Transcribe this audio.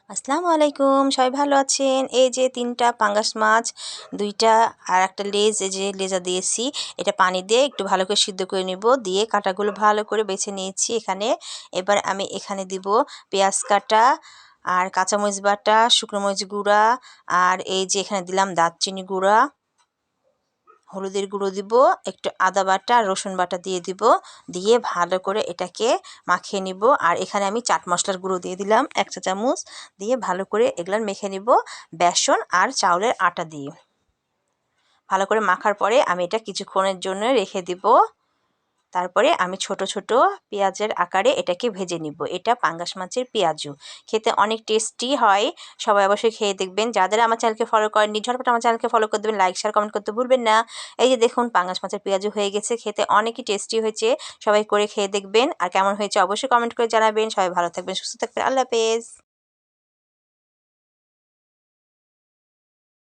আসসালামু আলাইকুম, সবাই ভালো আছেন? এই যে ৩টা পাঙ্গাস মাছ, ২টা আর একটা লেজ, এই যে লেজা দিয়েছি। এটা পানি দিয়ে একটু ভালো করে সিদ্ধ করে নিব, দিয়ে কাঁটাগুলো ভালো করে বেছে নিয়েছি এখানে। এবার আমি এখানে দিব পেঁয়াজ কাটা আর কাঁচামরিচ বাটা, শুকনো মরিচ গুঁড়া, আর এই যে এখানে দিলাম দারচিনি গুঁড়া, হলুদের গুঁড়ো দিব, একটু আদা বাটা, রসুন বাটা দিয়ে দিব, দিয়ে ভালো করে এটাকে মাখিয়ে নিব। আর এখানে আমি চাট মশলার গুঁড়ো দিয়ে দিলাম ১ চা চামচ, দিয়ে ভালো করে এগুলো মেখে নিব বেসন আর চাউলের আটা দিয়ে। ভালো করে মাখার পরে আমি এটা কিছুক্ষণের জন্য রেখে দিব। তারপরে আমি ছোট ছোট পেঁয়াজের আকারে এটাকে ভেজে নিব। এটা পাঙ্গাস মাছের পেঁয়াজু, খেতে অনেক টেস্টি হয়। সবাই অবশ্যই খেয়ে দেখবেন। যারা আমার চ্যানেলকে ফলো করেননি, ঝটপট আমার চ্যানেলকে ফলো করে দেবেন, লাইক শেয়ার কমেন্ট করতে ভুলবেন না। এই যে দেখুন পাঙ্গাস মাছের পেঁয়াজু হয়ে গেছে, খেতে অনেকই টেস্টি হয়েছে। সবাই করে খেয়ে দেখবেন, আর কেমন হয়েছে অবশ্যই কমেন্ট করে জানাবেন। সবাই ভালো থাকবেন, সুস্থ থাকবেন। আল্লাহ হাফেজ।